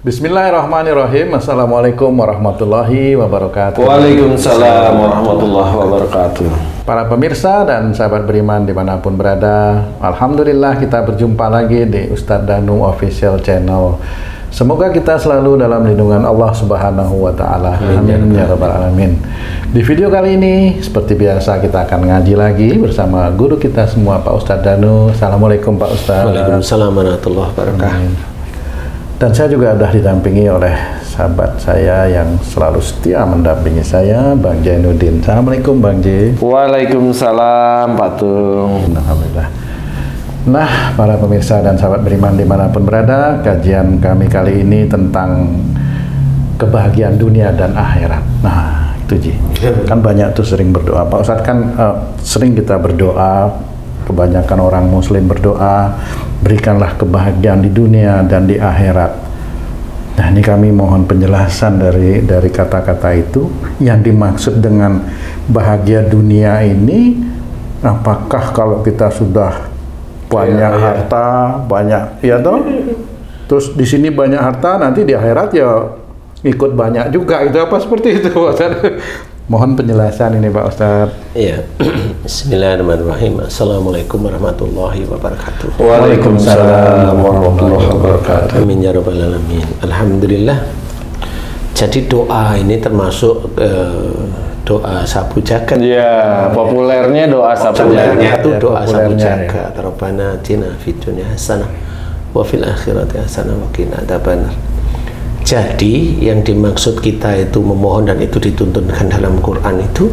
Bismillahirrahmanirrahim. Assalamualaikum warahmatullahi wabarakatuh. Waalaikumsalam warahmatullahi wabarakatuh. Para pemirsa dan sahabat beriman dimanapun berada, alhamdulillah kita berjumpa lagi di Ustadz Danu Official Channel. Semoga kita selalu dalam lindungan Allah Subhanahu wa Ta'ala. Amin ya rabbal alamin. Di video kali ini, seperti biasa, kita akan ngaji lagi bersama guru kita semua, Pak Ustadz Danu. Assalamualaikum Pak Ustadz. Waalaikumsalam warahmatullahi wabarakatuh. Dan saya juga sudah didampingi oleh sahabat saya yang selalu setia mendampingi saya, Bang Jainuddin. Assalamualaikum Bang J. Waalaikumsalam Pak Tung. Alhamdulillah. Nah, para pemirsa dan sahabat beriman dimanapun berada, kajian kami kali ini tentang kebahagiaan dunia dan akhirat. Nah, itu Ji. Kan banyak tuh sering berdoa. Pak Ustadz kan sering kita berdoa, kebanyakan orang muslim berdoa, berikanlah kebahagiaan di dunia dan di akhirat. Nah, ini kami mohon penjelasan dari kata-kata itu. Yang dimaksud dengan bahagia dunia ini, apakah kalau kita sudah banyak harta, banyak, ya toh? Terus di sini banyak harta, nanti di akhirat ya ikut banyak juga, itu apa seperti itu, Pak Ustadz? Mohon penjelasan ini Pak Ustadz. Iya. Bismillahirrahmanirrahim. Assalamualaikum warahmatullahi wabarakatuh. Waalaikumsalam warahmatullahi wabarakatuh. Amin ya rabbal alamin. Alhamdulillah. Jadi doa ini termasuk doa sapu jagat. Iya, populernya doa sapu jagat. Itu doa sapu jagat. Rabbana atina fid dunya hasanah wa fil akhirati hasanah wa qina adzabannar. Jadi yang dimaksud kita itu memohon, dan itu dituntunkan dalam Quran itu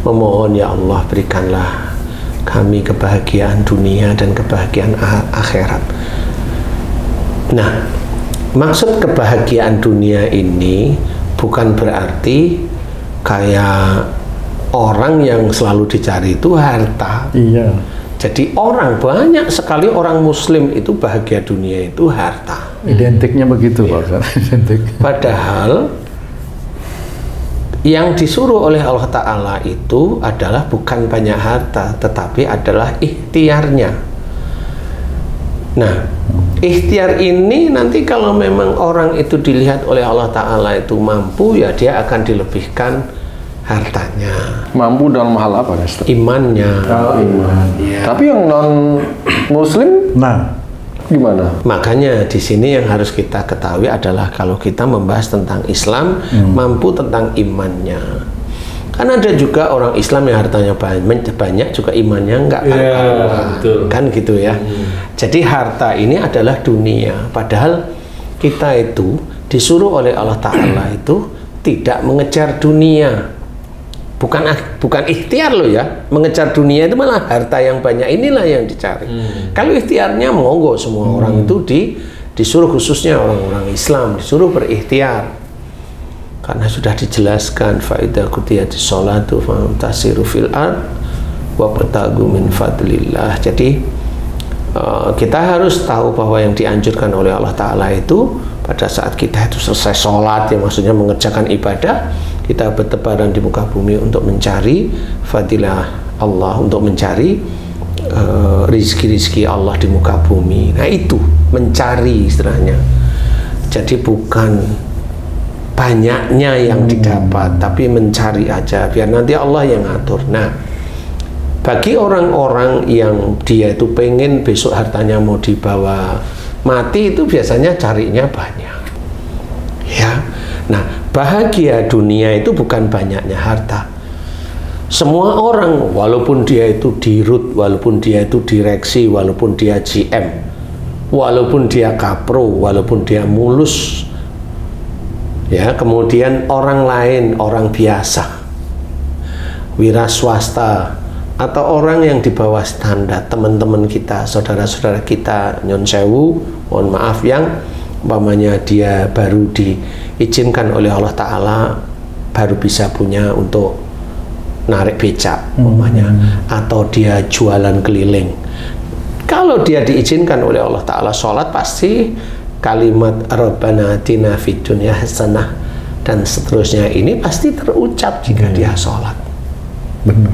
memohon, ya Allah berikanlah kami kebahagiaan dunia dan kebahagiaan akhirat. Nah, maksud kebahagiaan dunia ini bukan berarti kayak orang yang selalu dicari itu harta. Iya. Jadi banyak sekali orang muslim itu bahagia dunia itu harta. Identiknya begitu Pak Ustadz. Identik. Padahal yang disuruh oleh Allah Ta'ala itu adalah bukan banyak harta, tetapi adalah ikhtiarnya. Nah, ikhtiar ini nanti kalau memang orang itu dilihat oleh Allah Ta'ala itu mampu, ya dia akan dilebihkan hartanya. Mampu dalam hal apa, Ustaz? Imannya. Oh, iman. Ya. Tapi yang non muslim gimana? Makanya di sini yang harus kita ketahui adalah kalau kita membahas tentang Islam, mampu tentang imannya. Kan ada juga orang Islam yang hartanya banyak juga imannya enggak kan gitu ya. Jadi harta ini adalah dunia. Padahal kita itu disuruh oleh Allah Ta'ala itu tidak mengejar dunia. Bukan ikhtiar loh ya, mengejar dunia itu malah harta yang banyak inilah yang dicari. Kalau ikhtiarnya monggo, semua orang itu disuruh, khususnya orang-orang Islam disuruh berikhtiar, karena sudah dijelaskan faida qutiyatis sholatu fantasiru fil ard wabtagu min fadlillah. Jadi kita harus tahu bahwa yang dianjurkan oleh Allah Ta'ala itu pada saat kita itu selesai sholat, yang maksudnya mengerjakan ibadah, kita bertebaran di muka bumi untuk mencari fadilah Allah, untuk mencari rizki-rizki Allah di muka bumi. Nah itu mencari istilahnya. Jadi bukan banyaknya yang didapat, tapi mencari aja, biar nanti Allah yang ngatur. Nah, bagi orang-orang yang dia itu pengen besok hartanya mau dibawa mati, itu biasanya carinya banyak ya. Nah, bahagia dunia itu bukan banyaknya harta. Semua orang, walaupun dia itu dirut, walaupun dia itu direksi, walaupun dia GM, walaupun dia kapro, walaupun dia mulus ya, kemudian orang lain, orang biasa, wira swasta, atau orang yang di bawah standar, teman-teman kita, saudara-saudara kita, nyon sewu, mohon maaf, yang umpamanya dia baru diizinkan oleh Allah Ta'ala, baru bisa punya untuk narik becak umpamanya, atau dia jualan keliling. Kalau dia diizinkan oleh Allah Ta'ala sholat, pasti kalimat Rabbana atina fid dunya hasanah dan seterusnya ini pasti terucap jika dia sholat. Benar.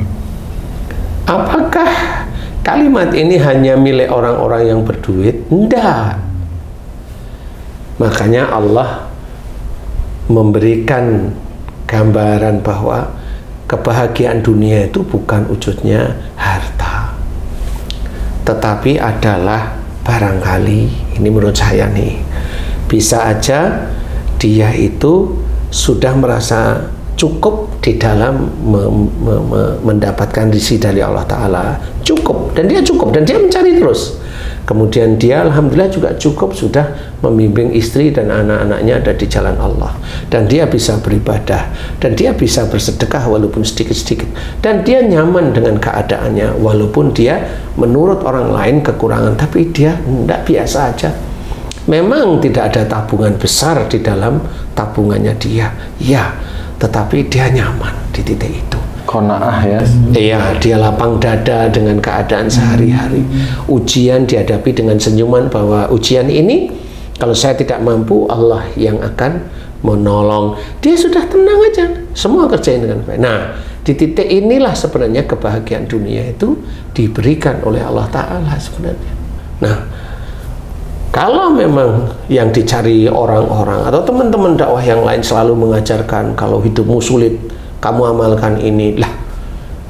Apakah kalimat ini hanya milik orang-orang yang berduit? Enggak. Makanya Allah memberikan gambaran bahwa kebahagiaan dunia itu bukan wujudnya harta, tetapi adalah barangkali, ini menurut saya nih, bisa aja dia itu sudah merasa cukup di dalam mendapatkan rizki dari Allah Ta'ala, cukup, dan dia mencari terus. Kemudian dia alhamdulillah juga cukup sudah membimbing istri dan anak-anaknya ada di jalan Allah, dan dia bisa beribadah, dan dia bisa bersedekah walaupun sedikit-sedikit, dan dia nyaman dengan keadaannya walaupun dia menurut orang lain kekurangan, tapi dia tidak, biasa aja. Memang tidak ada tabungan besar di dalam tabungannya dia, ya, tetapi dia nyaman di titik itu. Qanaah ya. Iya, dia lapang dada dengan keadaan sehari-hari. Ujian dihadapi dengan senyuman bahwa ujian ini kalau saya tidak mampu, Allah yang akan menolong. Dia sudah tenang aja, semua kerjain dengan baik. Nah, di titik inilah sebenarnya kebahagiaan dunia itu diberikan oleh Allah Ta'ala sebenarnya. Nah, kalau memang yang dicari orang-orang atau teman-teman dakwah yang lain selalu mengajarkan kalau hidupmu sulit, kamu amalkan ini, lah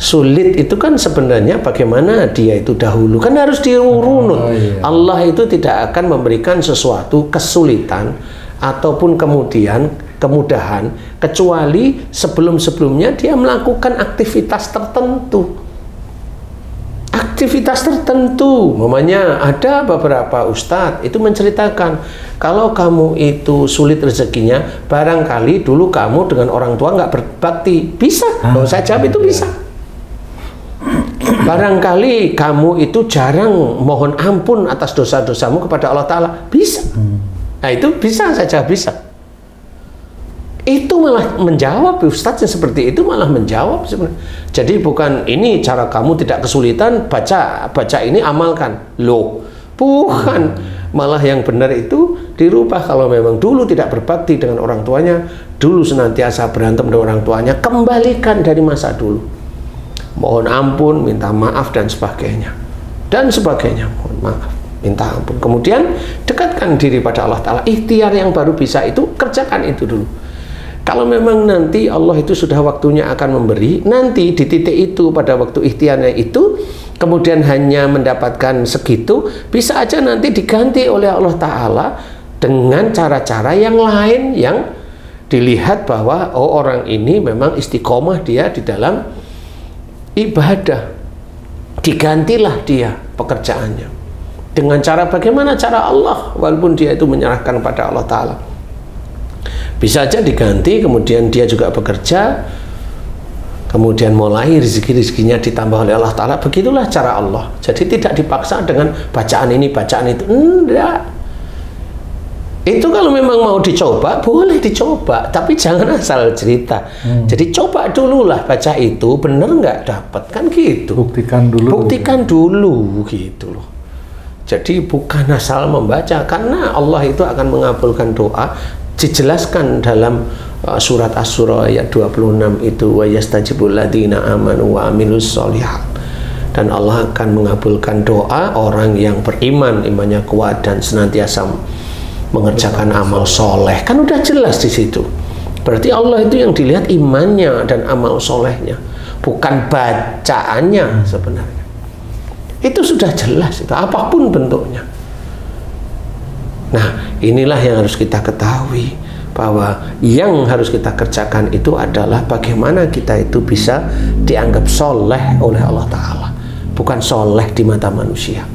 sulit itu kan sebenarnya bagaimana dia itu dahulu kan harus diurunut. Iya. Allah itu tidak akan memberikan sesuatu kesulitan ataupun kemudian kemudahan kecuali sebelum-sebelumnya dia melakukan aktivitas tertentu. Aktivitas tertentu, namanya ada beberapa ustadz itu menceritakan kalau kamu itu sulit rezekinya, barangkali dulu kamu dengan orang tua nggak berbakti, bisa. Kalau saya jawab itu bisa. Barangkali kamu itu jarang mohon ampun atas dosa-dosamu kepada Allah Ta'ala, bisa. Nah itu bisa, saya jawab bisa. Itu malah menjawab, ustadz yang seperti itu malah menjawab sebenarnya. Jadi bukan ini cara kamu tidak kesulitan, baca ini amalkan. Loh, bukan. Malah yang benar itu dirubah. Kalau memang dulu tidak berbakti dengan orang tuanya, dulu senantiasa berantem dengan orang tuanya, kembalikan dari masa dulu. Mohon ampun, minta maaf dan sebagainya. Dan sebagainya, mohon maaf, minta ampun. Kemudian dekatkan diri pada Allah Ta'ala. Ikhtiar yang baru bisa itu, kerjakan itu dulu. Kalau memang nanti Allah itu sudah waktunya akan memberi, nanti di titik itu pada waktu ikhtiarnya itu kemudian hanya mendapatkan segitu, bisa aja nanti diganti oleh Allah Ta'ala dengan cara-cara yang lain yang dilihat bahwa oh orang ini memang istiqomah dia di dalam ibadah, digantilah dia pekerjaannya dengan cara bagaimana, cara Allah, walaupun dia itu menyerahkan pada Allah Ta'ala. Bisa aja diganti, kemudian dia juga bekerja, kemudian mulai rezeki-rezekinya ditambah oleh Allah Ta'ala. Begitulah cara Allah. Jadi tidak dipaksa dengan bacaan ini, bacaan itu. Enggak. Itu kalau memang mau dicoba, boleh dicoba. Tapi jangan asal cerita. Jadi coba dulu lah baca itu, bener nggak dapat. Kan gitu. Buktikan dulu. Buktikan dulu, gitu loh. Jadi bukan asal membaca. Karena Allah itu akan mengabulkan doa. Dijelaskan dalam surat Asy-Syura ayat 26 itu, wa yastajibul ladzina amanu wa amilus sholihat, dan Allah akan mengabulkan doa orang yang beriman, imannya kuat dan senantiasa mengerjakan amal soleh. Kan udah jelas di situ. Berarti Allah itu yang dilihat imannya dan amal solehnya, bukan bacaannya sebenarnya. Itu sudah jelas itu, apapun bentuknya. Nah, inilah yang harus kita ketahui, bahwa yang harus kita kerjakan itu adalah bagaimana kita itu bisa dianggap soleh oleh Allah Ta'ala, bukan soleh di mata manusia.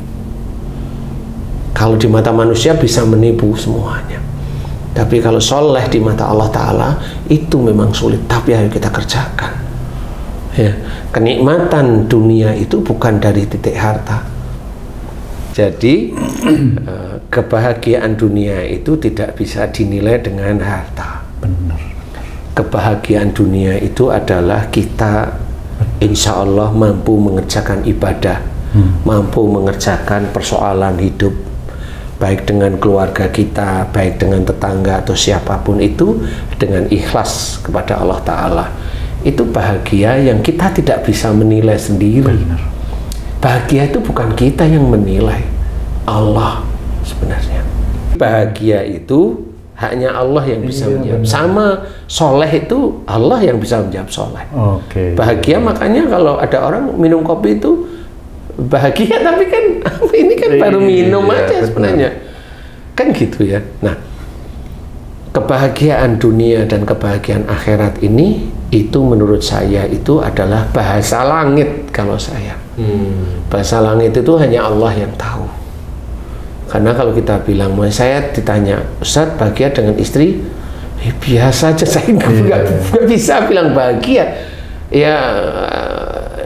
Kalau di mata manusia bisa menipu semuanya, tapi kalau soleh di mata Allah Ta'ala itu memang sulit, tapi ayo kita kerjakan ya. Kenikmatan dunia itu bukan dari titik harta. Jadi kebahagiaan dunia itu tidak bisa dinilai dengan harta. Benar. Kebahagiaan dunia itu adalah kita insya Allah mampu mengerjakan ibadah, mampu mengerjakan persoalan hidup, baik dengan keluarga kita, baik dengan tetangga atau siapapun itu, dengan ikhlas kepada Allah Ta'ala. Itu bahagia yang kita tidak bisa menilai sendiri. Benar. Bahagia itu bukan kita yang menilai, Allah sebenarnya. Bahagia itu Haknya Allah yang bisa menjawab. Sama soleh itu Allah yang bisa menjawab soleh. Bahagia, makanya kalau ada orang minum kopi itu bahagia, tapi kan ini kan baru minum aja sebenarnya. Kan gitu ya. Nah, kebahagiaan dunia dan kebahagiaan akhirat ini, itu menurut saya itu adalah bahasa langit kalau saya. Bahasa langit itu hanya Allah yang tahu. Karena kalau kita bilang, saya ditanya, Ustadz bahagia dengan istri, biasa aja, saya nggak bisa bilang bahagia. Ya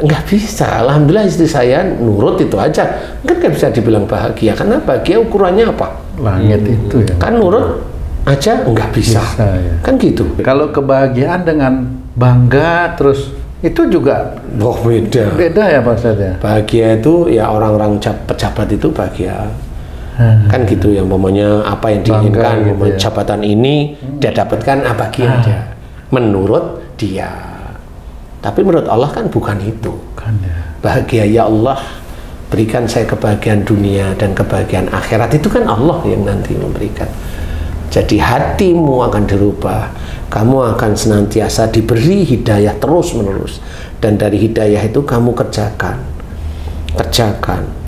nggak bisa. Alhamdulillah istri saya nurut, itu aja. Kan nggak bisa dibilang bahagia. Karena bahagia ukurannya apa? Langit itu ya. Kan nurut aja nggak bisa. Ya. Kan gitu. Kalau kebahagiaan dengan bangga terus, itu juga beda. Beda ya Pak Ustadz ya. Bahagia itu ya orang-orang pejabat itu bahagia. Kan gitu, yang umpamanya apa yang diinginkan, gitu ya. Jabatan ini dia dapatkan, bahagia dia menurut dia. Tapi menurut Allah kan bukan itu. Bahagia, ya Allah berikan saya kebahagiaan dunia dan kebahagiaan akhirat, itu kan Allah yang nanti memberikan. Jadi hatimu akan dirubah, kamu akan senantiasa diberi hidayah terus menerus, dan dari hidayah itu kamu kerjakan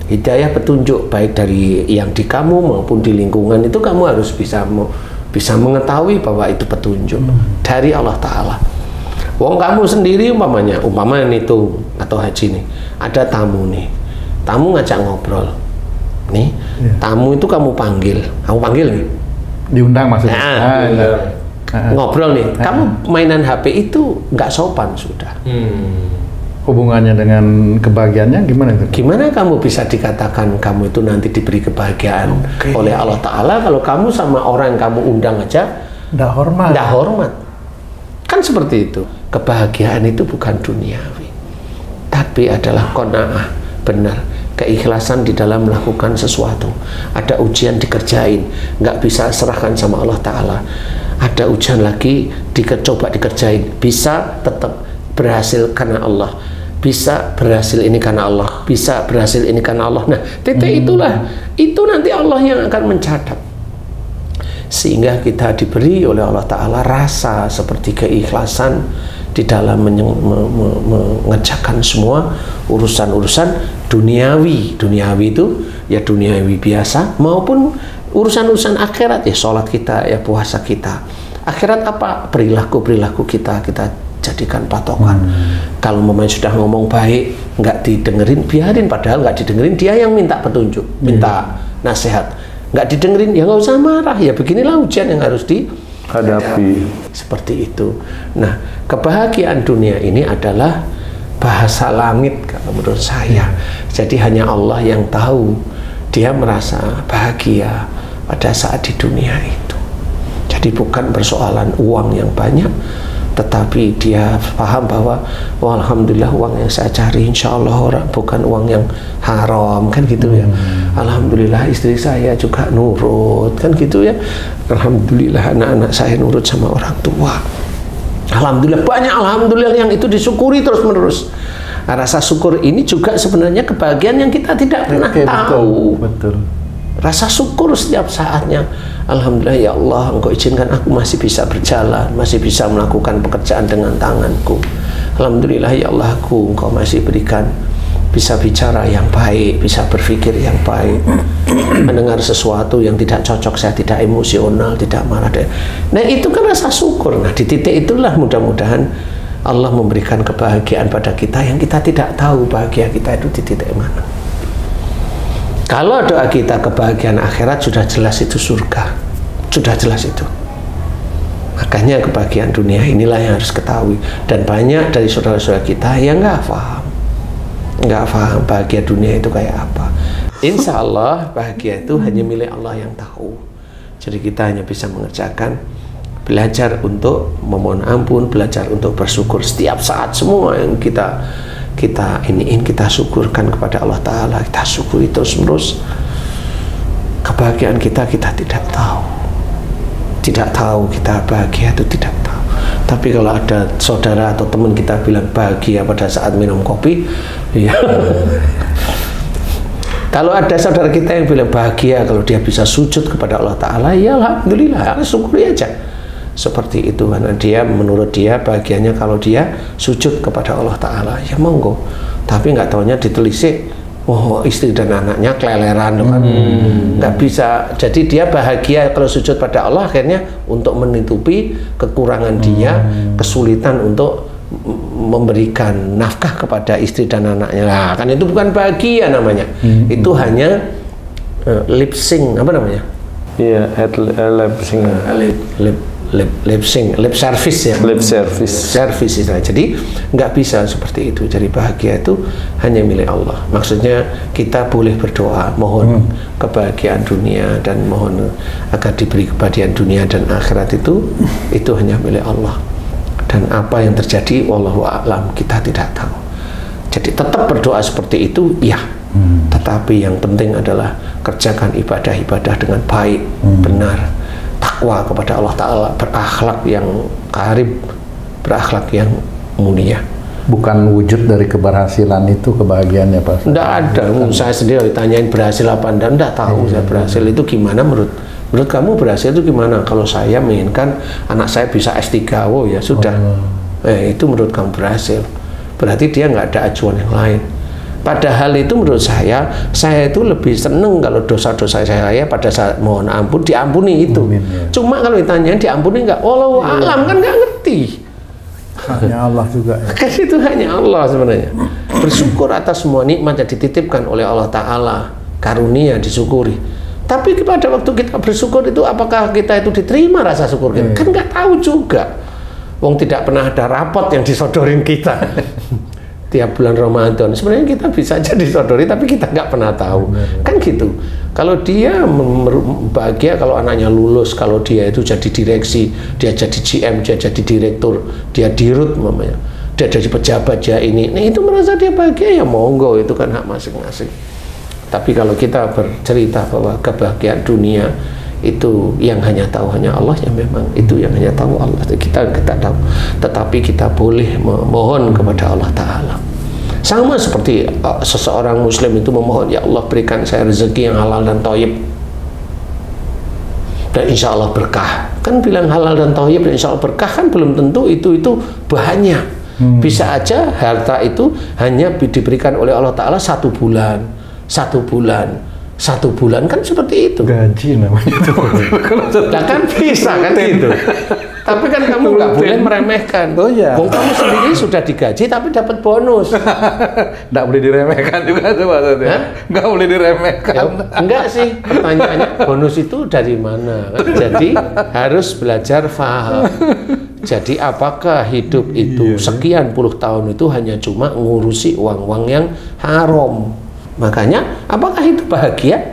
hidayah petunjuk, baik dari yang di kamu maupun di lingkungan, itu kamu harus bisa mengetahui bahwa itu petunjuk dari Allah Ta'ala. Wong kamu sendiri umpamanya itu atau haji nih, ada tamu nih, tamu ngajak ngobrol nih, tamu itu kamu panggil nih, diundang maksudnya. Ngobrol nih, kamu mainan HP itu nggak sopan sudah. Hubungannya dengan kebahagiaannya gimana itu? Gimana kamu bisa dikatakan kamu itu nanti diberi kebahagiaan oleh Allah Ta'ala kalau kamu sama orang yang kamu undang aja nggak hormat? Kan seperti itu. Kebahagiaan itu bukan duniawi, tapi adalah qanaah, benar, keikhlasan di dalam melakukan sesuatu. Ada ujian dikerjain, nggak bisa serahkan sama Allah Ta'ala. Ada ujian lagi, coba dikerjain, bisa tetap berhasil karena Allah, bisa berhasil ini karena Allah, bisa berhasil ini karena Allah. Nah, titik itulah, itu nanti Allah yang akan mencatat, sehingga kita diberi oleh Allah Ta'ala rasa seperti keikhlasan di dalam mengerjakan semua urusan-urusan duniawi itu ya duniawi biasa, maupun urusan-urusan akhirat, ya sholat kita, ya puasa kita. Akhirat apa? Perilaku kita jadikan patokan. Kalau memang sudah ngomong baik nggak didengerin, biarin, padahal nggak didengerin, dia yang minta petunjuk, minta nasihat, nggak didengerin, ya nggak usah marah, ya beginilah ujian yang harus dihadapi. Seperti itu. Nah, kebahagiaan dunia ini adalah bahasa langit kalau menurut saya. Jadi hanya Allah yang tahu dia merasa bahagia pada saat di dunia itu. Jadi bukan persoalan uang yang banyak, tetapi dia paham bahwa alhamdulillah uang yang saya cari insya Allah bukan uang yang haram, kan gitu ya. Alhamdulillah istri saya juga nurut, kan gitu ya. Alhamdulillah anak-anak saya nurut sama orang tua. Alhamdulillah, banyak alhamdulillah yang itu disyukuri terus menerus. Rasa syukur ini juga sebenarnya kebahagiaan yang kita tidak pernah tahu. Betul. Rasa syukur setiap saatnya. Alhamdulillah ya Allah, Engkau izinkan aku masih bisa berjalan, masih bisa melakukan pekerjaan dengan tanganku. Alhamdulillah ya Allah, Engkau masih berikan bisa bicara yang baik, bisa berpikir yang baik, mendengar sesuatu yang tidak cocok, saya tidak emosional, tidak marah. Nah itu kan rasa syukur. Nah di titik itulah mudah-mudahan Allah memberikan kebahagiaan pada kita yang kita tidak tahu bahagia kita itu di titik mana. Kalau doa kita kebahagiaan akhirat, sudah jelas itu surga, sudah jelas itu. Makanya kebahagiaan dunia inilah yang harus ketahui. Dan banyak dari saudara-saudara kita yang nggak paham bahagia dunia itu kayak apa. Insya Allah bahagia itu hanya milik Allah yang tahu. Jadi kita hanya bisa mengerjakan, belajar untuk memohon ampun, belajar untuk bersyukur setiap saat. Semua yang kita syukurkan kepada Allah Ta'ala, kita syukuri terus menerus. Kebahagiaan kita tidak tahu kita bahagia itu tidak tahu. Tapi kalau ada saudara atau teman kita bilang bahagia pada saat minum kopi, ya Kalau ada saudara kita yang bilang bahagia kalau dia bisa sujud kepada Allah Ta'ala, ya alhamdulillah, syukuri aja. Seperti itu, karena dia menurut dia bahagianya kalau dia sujud kepada Allah Ta'ala, ya monggo. Tapi nggak taunya ditelisik, oh istri dan anaknya keleleran kan, nggak bisa. Jadi dia bahagia kalau sujud pada Allah akhirnya untuk menutupi kekurangan dia, kesulitan untuk memberikan nafkah kepada istri dan anaknya. Nah, kan itu bukan bahagia namanya, itu hanya lip sync, apa namanya? Iya, lip sync. Lip service ya. Lip service. Service itu. Jadi nggak bisa seperti itu. Jadi bahagia itu hanya milik Allah. Maksudnya kita boleh berdoa, mohon kebahagiaan dunia dan mohon agar diberi kebahagiaan dunia dan akhirat itu hanya milik Allah. Dan apa yang terjadi, wallahu a'lam, kita tidak tahu. Jadi tetap berdoa seperti itu, ya. Tetapi yang penting adalah kerjakan ibadah-ibadah dengan baik, benar. Takwa kepada Allah Ta'ala, berakhlak yang karim, berakhlak yang mulia. Bukan wujud dari keberhasilan itu kebahagiaannya, Pak? Tidak ada. Saya sendiri ditanyain berhasil apa enggak tahu saya berhasil itu gimana. Menurut kamu berhasil itu gimana? Kalau saya menginginkan anak saya bisa S3, oh ya sudah. Itu menurut kamu berhasil. Berarti dia nggak ada acuan yang lain. Padahal itu menurut saya itu lebih seneng kalau dosa-dosa saya pada saat mohon ampun diampuni itu. Cuma kalau ditanya diampuni nggak, wallahu alam kan nggak ngerti. Hanya Allah juga ya. Kan itu hanya Allah sebenarnya. Bersyukur atas semua nikmat yang dititipkan oleh Allah Ta'ala, karunia disyukuri. Tapi pada waktu kita bersyukur itu apakah kita itu diterima rasa syukur kita? Kan nggak tahu juga. Wong tidak pernah ada rapot yang disodorin kita. Tiap bulan Ramadan sebenarnya kita bisa aja disodori tapi kita nggak pernah tahu. Kan gitu. Kalau dia bahagia kalau anaknya lulus, kalau dia itu jadi direksi, dia jadi GM, dia jadi direktur, dia dirut mamanya, dia jadi pejabat, dia ini. Nah itu merasa dia bahagia, ya monggo, itu kan hak masing-masing. Tapi kalau kita bercerita bahwa kebahagiaan dunia itu yang hanya tahu hanya Allah, ya memang itu yang hanya tahu Allah, kita tahu. Tetapi kita boleh memohon kepada Allah Ta'ala. Sama seperti seseorang muslim itu memohon, ya Allah berikan saya rezeki yang halal dan thayyib dan insya Allah berkah. Kan bilang halal dan thayyib dan insya Allah berkah kan belum tentu itu banyak. Bisa aja harta itu hanya diberikan oleh Allah Ta'ala 1 bulan, 1 bulan kan seperti itu. Gaji namanya itu. Nah kan bisa kan gitu. Tapi kan kamu nggak boleh meremehkan. Oh iya. Kamu sendiri sudah digaji tapi dapat bonus. Nggak boleh diremehkan juga tuh maksudnya. Nggak boleh diremehkan. Ya, enggak sih. Pertanyaannya bonus itu dari mana? Jadi harus belajar faham. Jadi apakah hidup itu sekian puluh tahun itu hanya cuma ngurusi uang-uang yang haram? Makanya apakah itu bahagia?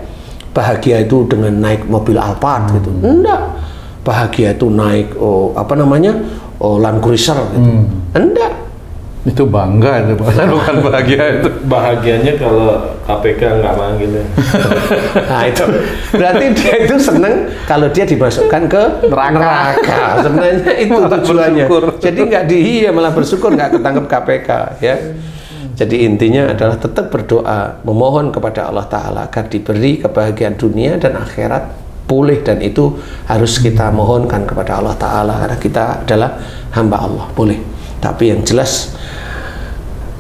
Bahagia itu dengan naik mobil Alphard gitu? Enggak. Bahagia itu naik Land Cruiser gitu? Enggak. Itu bangga itu, bukan bahagia itu. Bahagianya kalau KPK nggak manggil. Nah itu berarti dia itu seneng kalau dia dimasukkan ke neraka. Sebenarnya itu tujuannya. Jadi nggak malah bersyukur nggak ketangkep KPK ya. Jadi intinya adalah tetap berdoa, memohon kepada Allah Ta'ala agar diberi kebahagiaan dunia dan akhirat, boleh, dan itu harus kita mohonkan kepada Allah Ta'ala karena kita adalah hamba Allah, boleh. Tapi yang jelas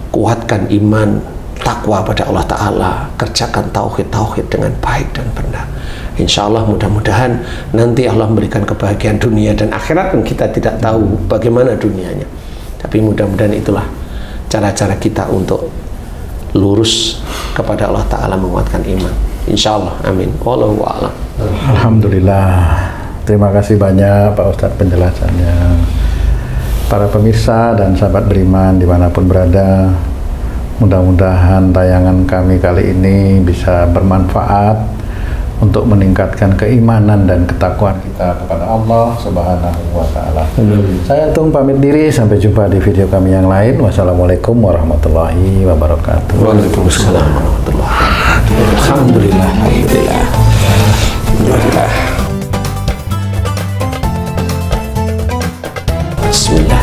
kuatkan iman, takwa pada Allah Ta'ala, kerjakan tauhid dengan baik dan benar. Insya Allah mudah-mudahan nanti Allah memberikan kebahagiaan dunia dan akhirat, dan kita tidak tahu bagaimana dunianya. Tapi mudah-mudahan itulah cara-cara kita untuk lurus kepada Allah Ta'ala, menguatkan iman. Insya Allah, amin. Wallahu a'lam. Alhamdulillah. Terima kasih banyak Pak Ustadz penjelasannya. Para pemirsa dan sahabat beriman dimanapun berada, mudah-mudahan tayangan kami kali ini bisa bermanfaat untuk meningkatkan keimanan dan ketakwaan kita kepada Allah Subhanahu wa Ta'ala. Saya Tung pamit diri, sampai jumpa di video kami yang lain. Wassalamualaikum warahmatullahi wabarakatuh. Waalaikumsalam warahmatullahi wabarakatuh. Alhamdulillah. Bismillah.